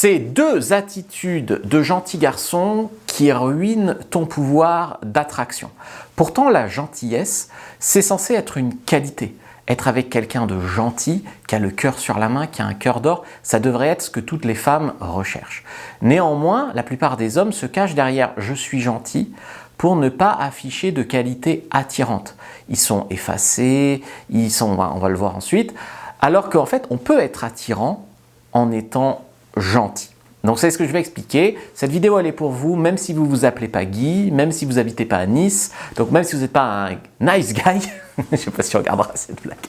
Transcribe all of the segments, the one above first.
C'est deux attitudes de gentil garçon qui ruinent ton pouvoir d'attraction. Pourtant, la gentillesse, c'est censé être une qualité. Être avec quelqu'un de gentil, qui a le cœur sur la main, qui a un cœur d'or, ça devrait être ce que toutes les femmes recherchent. Néanmoins, la plupart des hommes se cachent derrière « je suis gentil » pour ne pas afficher de qualités attirantes. Ils sont effacés, on va le voir ensuite, alors qu'en fait, on peut être attirant en étant gentil. Donc c'est ce que je vais expliquer. Cette vidéo elle est pour vous, même si vous ne vous appelez pas Guy, même si vous n'habitez pas à Nice, donc même si vous n'êtes pas un nice guy, je ne sais pas si on regardera cette blague.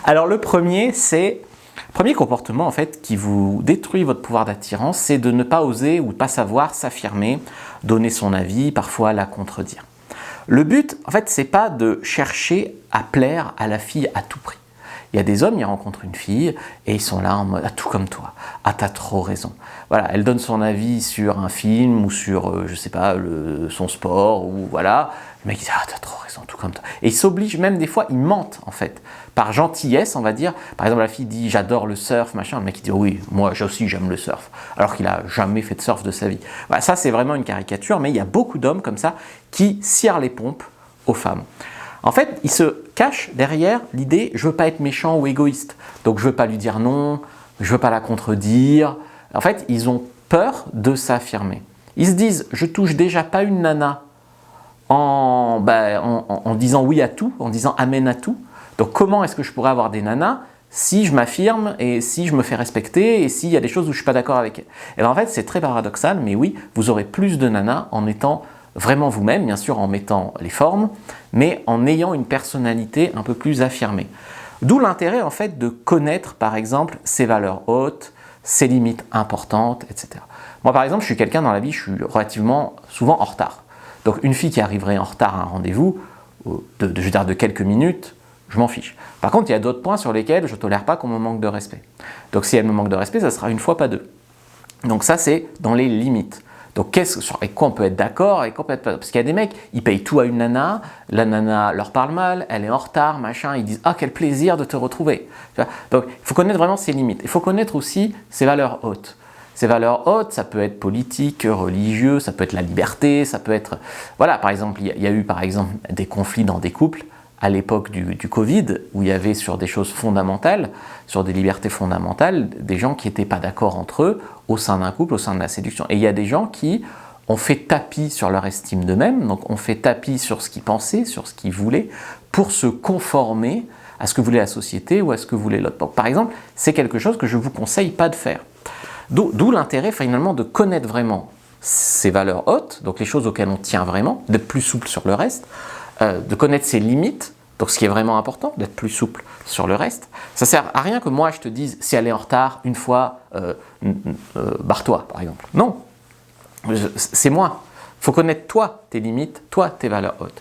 Alors le premier comportement en fait qui vous détruit votre pouvoir d'attirance, c'est de ne pas oser ou de ne pas savoir s'affirmer, donner son avis, parfois la contredire. Le but en fait c'est pas de chercher à plaire à la fille à tout prix. Il y a des hommes, ils rencontrent une fille et ils sont là en mode « ah, tout comme toi, ah t'as trop raison ». Voilà, elle donne son avis sur un film ou sur, je sais pas, son sport ou voilà. Le mec il dit « ah t'as trop raison, tout comme toi ». Et il s'oblige, même des fois, ils mentent en fait. Par gentillesse, on va dire, par exemple la fille dit « j'adore le surf », machin, le mec il dit « oui, moi aussi j'aime le surf », alors qu'il a jamais fait de surf de sa vie. Voilà, ça c'est vraiment une caricature, mais il y a beaucoup d'hommes comme ça qui cirent les pompes aux femmes. En fait, il se cache derrière l'idée « je veux pas être méchant ou égoïste ». Donc je veux pas lui dire non, je veux pas la contredire. En fait, ils ont peur de s'affirmer. Ils se disent « je touche déjà pas une nana en disant oui à tout, en disant amen à tout. Donc comment est-ce que je pourrais avoir des nanas si je m'affirme et si je me fais respecter et s'il y a des choses où je suis pas d'accord avec elles ?» Et bien en fait, c'est très paradoxal, mais oui, vous aurez plus de nanas en étant vraiment vous-même, bien sûr en mettant les formes, mais en ayant une personnalité un peu plus affirmée. D'où l'intérêt en fait de connaître par exemple ses valeurs hautes, ses limites importantes, etc. Moi par exemple, je suis quelqu'un dans la vie, je suis relativement souvent en retard. Donc une fille qui arriverait en retard à un rendez-vous, je veux dire de quelques minutes, je m'en fiche. Par contre, il y a d'autres points sur lesquels je ne tolère pas qu'on me manque de respect. Donc si elle me manque de respect, ça sera une fois, pas deux. Donc ça c'est dans les limites. Donc, avec quoi on peut être d'accord et quoi on peut être pas. Parce qu'il y a des mecs, ils payent tout à une nana, la nana leur parle mal, elle est en retard, machin, ils disent « ah, quel plaisir de te retrouver ». Donc, il faut connaître vraiment ses limites. Il faut connaître aussi ses valeurs hautes. Ces valeurs hautes, ça peut être politique, religieux, ça peut être la liberté, ça peut être… Voilà, par exemple, il y a eu par exemple des conflits dans des couples à l'époque du Covid, où il y avait sur des choses fondamentales, sur des libertés fondamentales, des gens qui n'étaient pas d'accord entre eux au sein d'un couple, au sein de la séduction. Et il y a des gens qui ont fait tapis sur leur estime d'eux-mêmes, donc ont fait tapis sur ce qu'ils pensaient, sur ce qu'ils voulaient, pour se conformer à ce que voulait la société ou à ce que voulait l'autre. Donc, par exemple, c'est quelque chose que je ne vous conseille pas de faire. D'où l'intérêt finalement de connaître vraiment ces valeurs hautes, donc les choses auxquelles on tient vraiment, d'être plus souple sur le reste, de connaître ses limites, donc ce qui est vraiment important, d'être plus souple sur le reste. Ça ne sert à rien que moi je te dise, si elle est en retard, une fois, barre-toi par exemple. Non, c'est moi. Il faut connaître toi, tes limites, toi, tes valeurs hautes.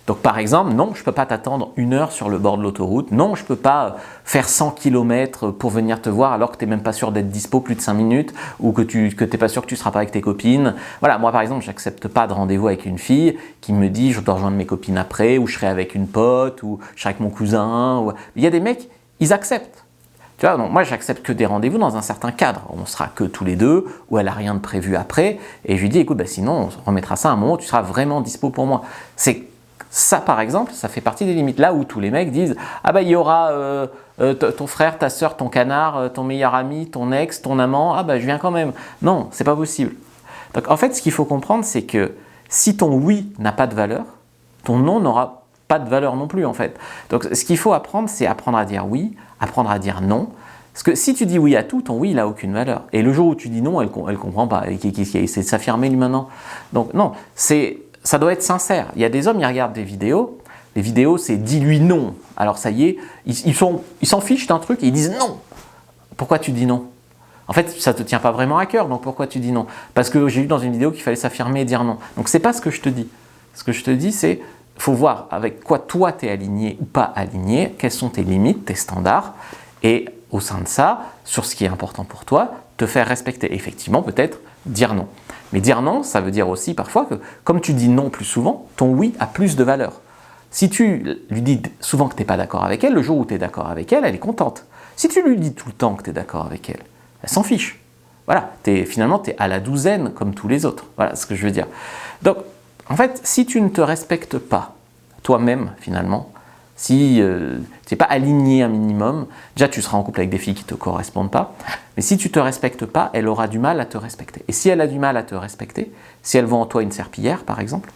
Donc par exemple, non, je ne peux pas t'attendre 1 heure sur le bord de l'autoroute, non, je ne peux pas faire 100 km pour venir te voir alors que tu n'es même pas sûr d'être dispo plus de 5 minutes ou que tu n'es pas sûr que tu ne seras pas avec tes copines. Voilà, moi par exemple, je n'accepte pas de rendez-vous avec une fille qui me dit je dois rejoindre mes copines après, ou je serai avec une pote, ou je serai avec mon cousin. Ou… Il y a des mecs, ils acceptent. Tu vois, donc moi j'accepte que des rendez-vous dans un certain cadre. On sera que tous les deux, ou elle n'a rien de prévu après, et je lui dis écoute, sinon on remettra ça à un moment où tu seras vraiment dispo pour moi. Ça, par exemple, ça fait partie des limites. Là où tous les mecs disent « Ah bah il y aura ton frère, ta soeur, ton canard, ton meilleur ami, ton ex, ton amant, ah bah je viens quand même. » Non, c'est pas possible. Donc en fait, ce qu'il faut comprendre, c'est que si ton oui n'a pas de valeur, ton non n'aura pas de valeur non plus en fait. Donc ce qu'il faut apprendre, c'est apprendre à dire oui, apprendre à dire non. Parce que si tu dis oui à tout, ton oui, il n'a aucune valeur. Et le jour où tu dis non, elle ne comprend pas. Qu'est-ce qu'il essaie de s'affirmer lui maintenant? Donc non, ça doit être sincère. Il y a des hommes, ils regardent des vidéos. Les vidéos, c'est « dis-lui non ». Alors ça y est, ils s'en fichent d'un truc et ils disent « non ». Pourquoi tu dis non? En fait, ça ne te tient pas vraiment à cœur, donc pourquoi tu dis non? Parce que j'ai vu dans une vidéo qu'il fallait s'affirmer et dire non. Donc ce n'est pas ce que je te dis. Ce que je te dis, c'est il faut voir avec quoi toi tu es aligné ou pas aligné, quelles sont tes limites, tes standards, et au sein de ça, sur ce qui est important pour toi, te faire respecter. Effectivement, peut-être dire non. Mais dire non, ça veut dire aussi parfois que, comme tu dis non plus souvent, ton oui a plus de valeur. Si tu lui dis souvent que tu n'es pas d'accord avec elle, le jour où tu es d'accord avec elle, elle est contente. Si tu lui dis tout le temps que tu es d'accord avec elle, elle s'en fiche. voilà, finalement, tu es à la douzaine comme tous les autres. Voilà ce que je veux dire. Donc, en fait, si tu ne te respectes pas toi-même, finalement, si tu n'es pas aligné un minimum, déjà tu seras en couple avec des filles qui ne te correspondent pas, mais si tu ne te respectes pas, elle aura du mal à te respecter. Et si elle a du mal à te respecter, si elle voit en toi une serpillière, par exemple,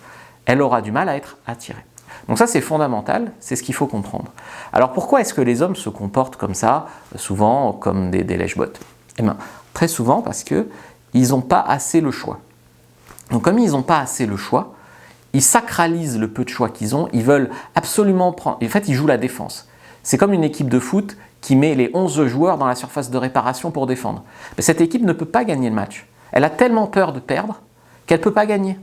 elle aura du mal à être attirée. Donc ça, c'est fondamental, c'est ce qu'il faut comprendre. Alors pourquoi est-ce que les hommes se comportent comme ça, souvent comme des lèche-bottes? Eh bien, très souvent parce qu'ils n'ont pas assez le choix. Donc comme ils n'ont pas assez le choix, ils sacralisent le peu de choix qu'ils ont, ils veulent absolument prendre... En fait, ils jouent la défense. C'est comme une équipe de foot qui met les 11 joueurs dans la surface de réparation pour défendre. Mais cette équipe ne peut pas gagner le match. Elle a tellement peur de perdre qu'elle ne peut pas gagner.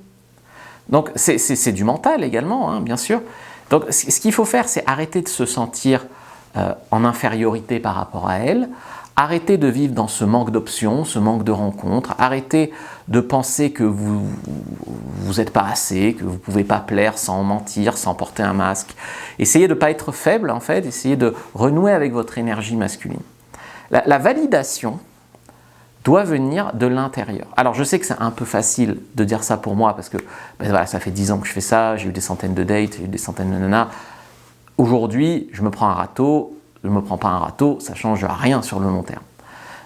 Donc c'est du mental également, hein, bien sûr. Donc ce qu'il faut faire, c'est arrêter de se sentir en infériorité par rapport à elle, arrêter de vivre dans ce manque d'options, ce manque de rencontres, arrêter de penser que vous n'êtes pas assez, que vous ne pouvez pas plaire sans mentir, sans porter un masque. Essayez de ne pas être faible, en fait, essayez de renouer avec votre énergie masculine. La validation doit venir de l'intérieur. Alors je sais que c'est un peu facile de dire ça pour moi, parce que ben voilà, ça fait 10 ans que je fais ça, j'ai eu des centaines de dates, j'ai eu des centaines de nanas. Aujourd'hui, je me prends un râteau, je ne me prends pas un râteau, ça ne change rien sur le long terme.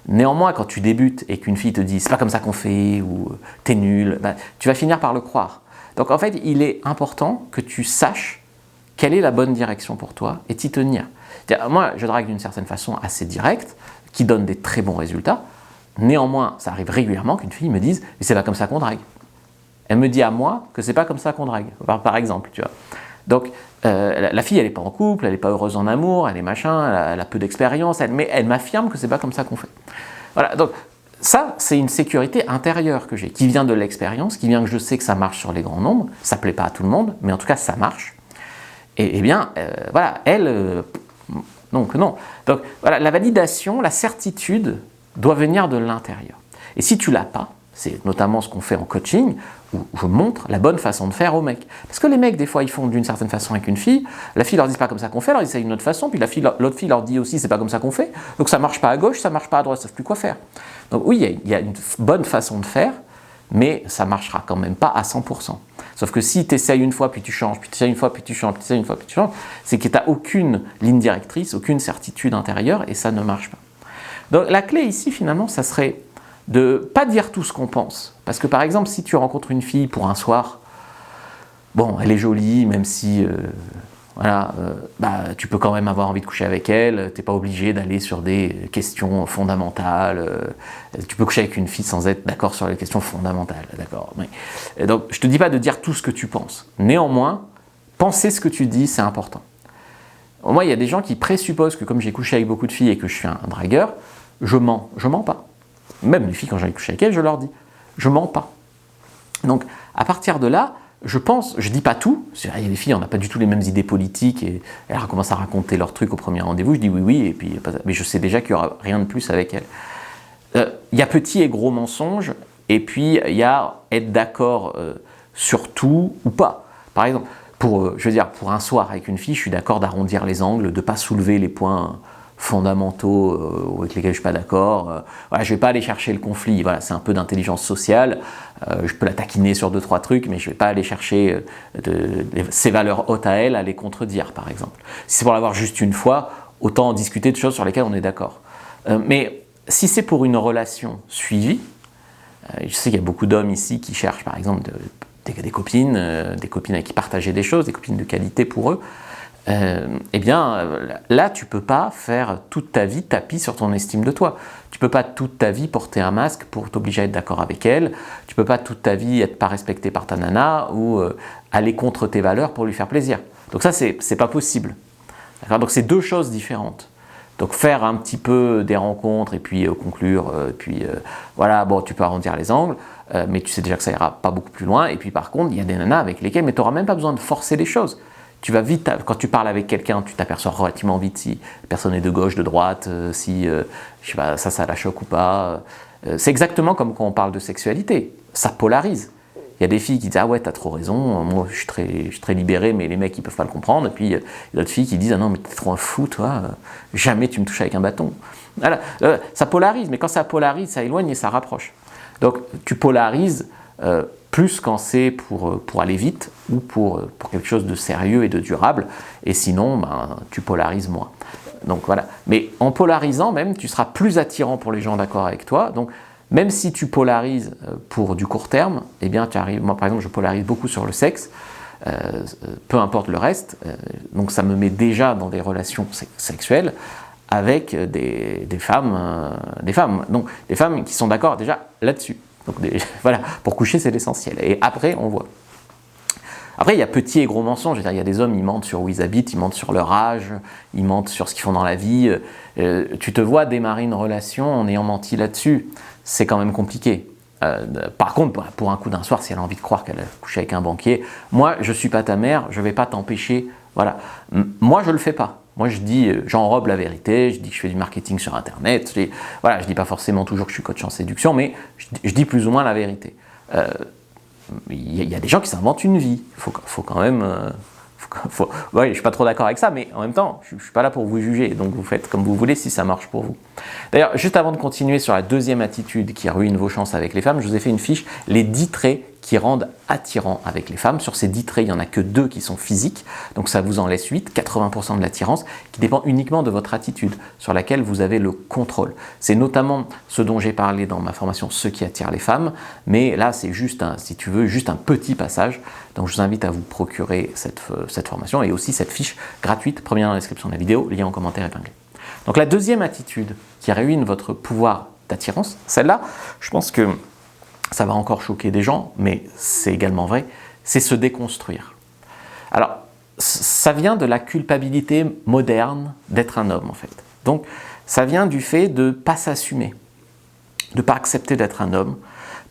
Néanmoins, quand tu débutes et qu'une fille te dit « c'est pas comme ça qu'on fait » ou « t'es nul ben, », tu vas finir par le croire. Donc en fait, il est important que tu saches quelle est la bonne direction pour toi et t'y tenir. Moi, je drague d'une certaine façon assez directe, qui donne des très bons résultats. Néanmoins, ça arrive régulièrement qu'une fille me dise « mais c'est pas comme ça qu'on drague ». Elle me dit à moi que c'est pas comme ça qu'on drague, par exemple, tu vois. Donc, la fille, elle n'est pas en couple, elle n'est pas heureuse en amour, elle est machin, elle a peu d'expérience, mais elle m'affirme que c'est pas comme ça qu'on fait. Voilà, donc ça, c'est une sécurité intérieure que j'ai, qui vient de l'expérience, qui vient que je sais que ça marche sur les grands nombres, ça plaît pas à tout le monde, mais en tout cas, ça marche. Et bien, voilà, elle, donc non. Donc, voilà, la validation, la certitude doit venir de l'intérieur. Et si tu l'as pas, c'est notamment ce qu'on fait en coaching, où je montre la bonne façon de faire aux mecs. Parce que les mecs, des fois, ils font d'une certaine façon avec une fille, la fille leur dit c'est pas comme ça qu'on fait, alors ils essayent d'une autre façon, puis l'autre fille leur dit aussi c'est pas comme ça qu'on fait, donc ça marche pas à gauche, ça marche pas à droite, ils savent plus quoi faire. Donc oui, il y a une bonne façon de faire, mais ça marchera quand même pas à 100%. Sauf que si tu essayes une fois, puis tu changes, puis tu essayes une fois, puis tu changes, puis tu essayes une fois, puis tu changes, c'est que tu n'as aucune ligne directrice, aucune certitude intérieure, et ça ne marche pas. Donc la clé ici, finalement, ça serait de ne pas dire tout ce qu'on pense. Parce que par exemple, si tu rencontres une fille pour un soir, bon, elle est jolie, même si voilà, tu peux quand même avoir envie de coucher avec elle, tu n'es pas obligé d'aller sur des questions fondamentales, tu peux coucher avec une fille sans être d'accord sur les questions fondamentales, d'accord. Donc je ne te dis pas de dire tout ce que tu penses. Néanmoins, penser ce que tu dis, c'est important. Moi, il y a des gens qui présupposent que comme j'ai couché avec beaucoup de filles et que je suis un dragueur, je mens. Je mens pas. Même les filles, quand j'ai couché avec elles, je leur dis, je mens pas. Donc, à partir de là, je pense, je dis pas tout, il y a des filles, on n'a pas du tout les mêmes idées politiques, et elles commencent à raconter leurs trucs au premier rendez-vous, je dis oui, oui, et puis, mais je sais déjà qu'il n'y aura rien de plus avec elles. Il y a petit et gros mensonges, et puis il y a être d'accord sur tout ou pas. Par exemple, pour un soir avec une fille, je suis d'accord d'arrondir les angles, de ne pas soulever les points fondamentaux avec lesquels je ne suis pas d'accord. Voilà, je ne vais pas aller chercher le conflit. Voilà, c'est un peu d'intelligence sociale. Je peux la taquiner sur 2-3 trucs, mais je ne vais pas aller chercher ses valeurs hautes à elle, à les contredire, par exemple. Si c'est pour l'avoir juste une fois, autant en discuter de choses sur lesquelles on est d'accord. Mais si c'est pour une relation suivie, je sais qu'il y a beaucoup d'hommes ici qui cherchent, par exemple, des copines avec qui partager des choses, des copines de qualité pour eux. Eh bien, là, tu ne peux pas faire toute ta vie tapis sur ton estime de toi. Tu ne peux pas toute ta vie porter un masque pour t'obliger à être d'accord avec elle. Tu ne peux pas toute ta vie être pas respecté par ta nana ou aller contre tes valeurs pour lui faire plaisir. Donc ça, c'est pas possible. Donc c'est deux choses différentes. Donc faire un petit peu des rencontres et puis conclure, voilà, bon, tu peux arrondir les angles, mais tu sais déjà que ça ira pas beaucoup plus loin. Et puis par contre, il y a des nanas avec lesquelles, mais tu n'auras même pas besoin de forcer les choses. Tu vas vite, quand tu parles avec quelqu'un, tu t'aperçois relativement vite si la personne est de gauche, de droite, si je sais pas, ça la choque ou pas. C'est exactement comme quand on parle de sexualité. Ça polarise. Il y a des filles qui disent « Ah ouais, t'as trop raison, moi je suis très libérée, mais les mecs ils peuvent pas le comprendre. » Et puis il y a d'autres filles qui disent « Ah non, mais t'es trop un fou, toi, jamais tu me touches avec un bâton. » Voilà, ça polarise, mais quand ça polarise, ça éloigne et ça rapproche. Donc tu polarises plus quand c'est pour aller vite ou pour quelque chose de sérieux et de durable, et sinon ben, tu polarises moins. Donc voilà. Mais en polarisant même, tu seras plus attirant pour les gens d'accord avec toi. Donc même si tu polarises pour du court terme, eh bien tu arrives. Moi par exemple, je polarise beaucoup sur le sexe, peu importe le reste. Donc ça me met déjà dans des relations sexuelles avec des femmes, donc des femmes qui sont d'accord déjà là-dessus. Donc voilà, pour coucher c'est l'essentiel. Et après on voit. Après, il y a petits et gros mensonges. Il y a des hommes, ils mentent sur où ils habitent, ils mentent sur leur âge, ils mentent sur ce qu'ils font dans la vie. Tu te vois démarrer une relation en ayant menti là-dessus. C'est quand même compliqué. Par contre, pour un coup d'un soir, si elle a envie de croire qu'elle a couché avec un banquier, moi, je ne suis pas ta mère, je ne vais pas t'empêcher. Moi, je ne le fais pas. Moi, je dis, j'enrobe la vérité, je dis que je fais du marketing sur Internet. Je ne dis pas forcément toujours que je suis coach en séduction, mais je dis plus ou moins la vérité. Il y a des gens qui s'inventent une vie. Il faut quand même... ouais, je ne suis pas trop d'accord avec ça, mais en même temps, je ne suis pas là pour vous juger. Donc vous faites comme vous voulez si ça marche pour vous. D'ailleurs, juste avant de continuer sur la deuxième attitude qui ruine vos chances avec les femmes, je vous ai fait une fiche, les 10 traits qui rendent attirants avec les femmes. Sur ces 10 traits, il n'y en a que 2 qui sont physiques, donc ça vous en laisse 8, 80% de l'attirance, qui dépend uniquement de votre attitude, sur laquelle vous avez le contrôle. C'est notamment ce dont j'ai parlé dans ma formation « Ceux qui attirent les femmes », mais là c'est juste, si tu veux, juste un petit passage, donc je vous invite à vous procurer cette formation et aussi cette fiche gratuite, première dans la description de la vidéo, lien en commentaire épinglé. Donc la deuxième attitude qui ruine votre pouvoir d'attirance, celle-là, je pense que ça va encore choquer des gens, mais c'est également vrai, c'est se déconstruire. Alors, ça vient de la culpabilité moderne d'être un homme, en fait. Donc, ça vient du fait de ne pas s'assumer, de ne pas accepter d'être un homme,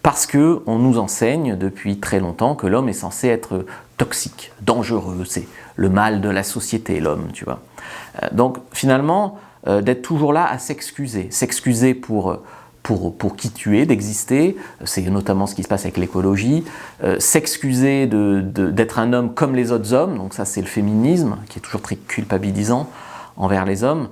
parce qu'on nous enseigne depuis très longtemps que l'homme est censé être toxique, dangereux, c'est le mal de la société, l'homme, tu vois. Donc, finalement, d'être toujours là à s'excuser pour qui tu es, d'exister, c'est notamment ce qui se passe avec l'écologie, s'excuser d'être un homme comme les autres hommes, donc ça c'est le féminisme, qui est toujours très culpabilisant envers les hommes,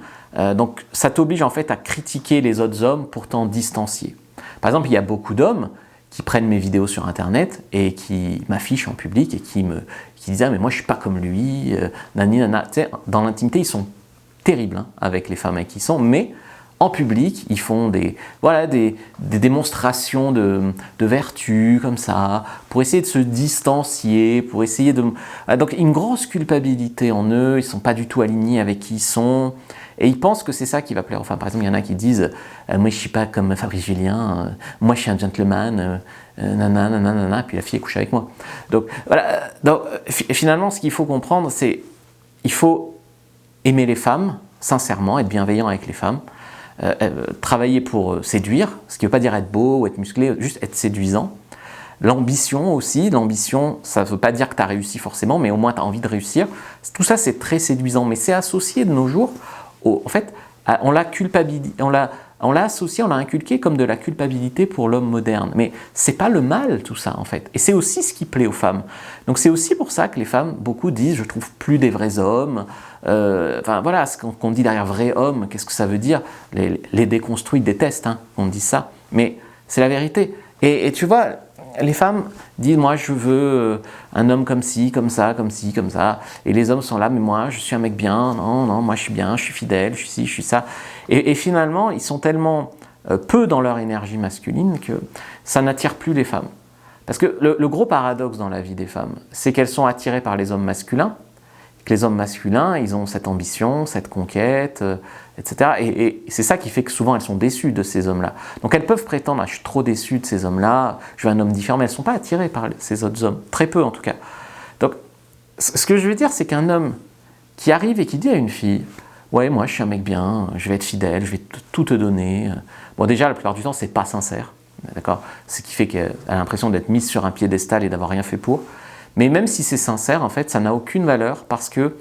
donc ça t'oblige en fait à critiquer les autres hommes pour t'en distancier. Par exemple, il y a beaucoup d'hommes qui prennent mes vidéos sur internet et qui m'affichent en public et qui disent « Ah mais moi je suis pas comme lui, nani nana ». Tu sais, dans l'intimité ils sont terribles hein, avec les femmes avec qui ils sont, mais en public, ils font des démonstrations de vertu comme ça, pour essayer de se distancier, pour essayer de... Donc une grosse culpabilité en eux, ils ne sont pas du tout alignés avec qui ils sont, et ils pensent que c'est ça qui va plaire aux femmes. Par exemple, il y en a qui disent « Moi, je ne suis pas comme Fabrice Julien, moi, je suis un gentleman, nanana, nanana, puis la fille est couchée avec moi. » Donc, voilà. Donc, finalement, ce qu'il faut comprendre, c'est il faut aimer les femmes, sincèrement, être bienveillant avec les femmes, travailler pour séduire, ce qui ne veut pas dire être beau ou être musclé, juste être séduisant. L'ambition aussi, l'ambition, ça ne veut pas dire que tu as réussi forcément, mais au moins tu as envie de réussir. Tout ça, c'est très séduisant, mais c'est associé de nos jours, en fait, on l'a associé, on l'a inculqué comme de la culpabilité pour l'homme moderne. Mais c'est pas le mal tout ça en fait. Et c'est aussi ce qui plaît aux femmes. Donc c'est aussi pour ça que les femmes, beaucoup disent, je trouve plus des vrais hommes. Enfin voilà, ce qu'on dit derrière vrai homme, qu'est-ce que ça veut dire? Les déconstruits détestent hein, qu'on dise ça. Mais c'est la vérité. Et tu vois, les femmes disent, moi je veux un homme comme ci, comme ça, comme ci, comme ça. Et les hommes sont là, mais moi je suis un mec bien, non, non, moi je suis bien, je suis fidèle, je suis ci, je suis ça. Et finalement, ils sont tellement peu dans leur énergie masculine que ça n'attire plus les femmes. Parce que le gros paradoxe dans la vie des femmes, c'est qu'elles sont attirées par les hommes masculins, que les hommes masculins, ils ont cette ambition, cette conquête, etc. Et c'est ça qui fait que souvent elles sont déçues de ces hommes-là. Donc elles peuvent prétendre, ah, je suis trop déçue de ces hommes-là, je veux un homme différent, mais elles ne sont pas attirées par ces autres hommes, très peu en tout cas. Donc ce que je veux dire, c'est qu'un homme qui arrive et qui dit à une fille, ouais, moi je suis un mec bien, je vais être fidèle, je vais tout te donner. Bon déjà, la plupart du temps, c'est pas sincère, d'accord? Ce qui fait qu'elle a l'impression d'être mise sur un piédestal et d'avoir rien fait pour. Mais même si c'est sincère, en fait, ça n'a aucune valeur parce que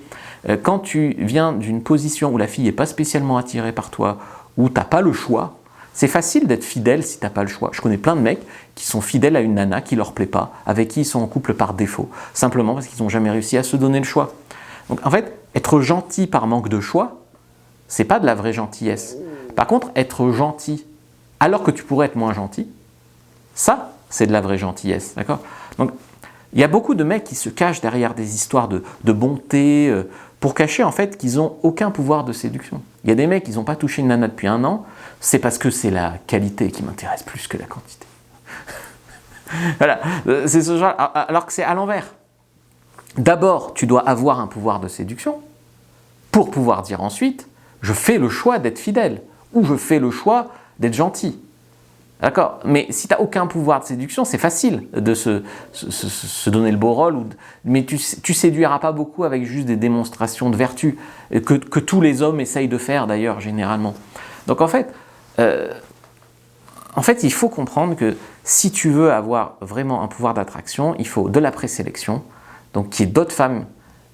quand tu viens d'une position où la fille n'est pas spécialement attirée par toi, où tu n'as pas le choix, C'est facile d'être fidèle si tu n'as pas le choix. Je connais plein de mecs qui sont fidèles à une nana qui leur plaît pas, avec qui ils sont en couple par défaut, simplement parce qu'ils n'ont jamais réussi à se donner le choix. Donc en fait, être gentil par manque de choix, c'est pas de la vraie gentillesse. Par contre, être gentil alors que tu pourrais être moins gentil, ça, c'est de la vraie gentillesse, d'accord? Donc, il y a beaucoup de mecs qui se cachent derrière des histoires de bonté, pour cacher en fait qu'ils n'ont aucun pouvoir de séduction. Il y a des mecs qui n'ont pas touché une nana depuis 1 an, c'est parce que c'est la qualité qui m'intéresse plus que la quantité. Voilà, c'est ce genre, alors que c'est à l'envers. D'abord, tu dois avoir un pouvoir de séduction pour pouvoir dire ensuite, je fais le choix d'être fidèle ou je fais le choix d'être gentil. D'accord? Mais si tu n'as aucun pouvoir de séduction, c'est facile de se donner le beau rôle, mais tu séduiras pas beaucoup avec juste des démonstrations de vertu, que tous les hommes essayent de faire d'ailleurs généralement. Donc en fait, il faut comprendre que si tu veux avoir vraiment un pouvoir d'attraction, il faut de la présélection, donc qu'il y ait d'autres femmes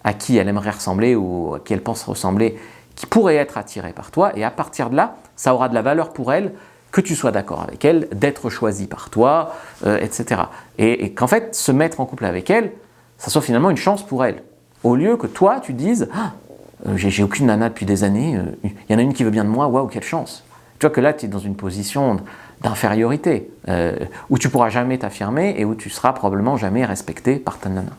à qui elle aimerait ressembler ou à qui elle pense ressembler, qui pourraient être attirées par toi, et à partir de là, ça aura de la valeur pour elle, que tu sois d'accord avec elle, d'être choisi par toi, etc. Et qu'en fait, se mettre en couple avec elle, ça soit finalement une chance pour elle. Au lieu que toi, tu dises ah, j'ai aucune nana depuis des années, il y en a une qui veut bien de moi, waouh, quelle chance. Tu vois que là, tu es dans une position d'infériorité, où tu ne pourras jamais t'affirmer et où tu seras probablement jamais respecté par ta nana.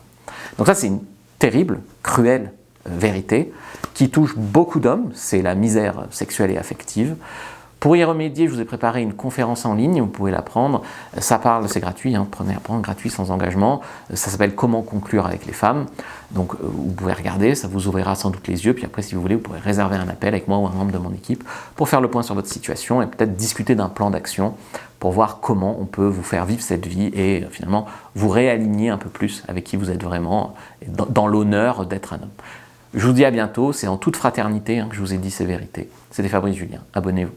Donc ça, c'est une terrible, cruelle vérité qui touche beaucoup d'hommes, c'est la misère sexuelle et affective. Pour y remédier, je vous ai préparé une conférence en ligne, vous pouvez la prendre. Ça parle, c'est gratuit, prenez à prendre, gratuit, sans engagement. Ça s'appelle « Comment conclure avec les femmes ». Donc vous pouvez regarder, ça vous ouvrira sans doute les yeux. Puis après, si vous voulez, vous pourrez réserver un appel avec moi ou un membre de mon équipe pour faire le point sur votre situation et peut-être discuter d'un plan d'action pour voir comment on peut vous faire vivre cette vie et finalement vous réaligner un peu plus avec qui vous êtes vraiment dans l'honneur d'être un homme. Je vous dis à bientôt, c'est en toute fraternité que je vous ai dit ces vérités. C'était Fabrice Julien, abonnez-vous.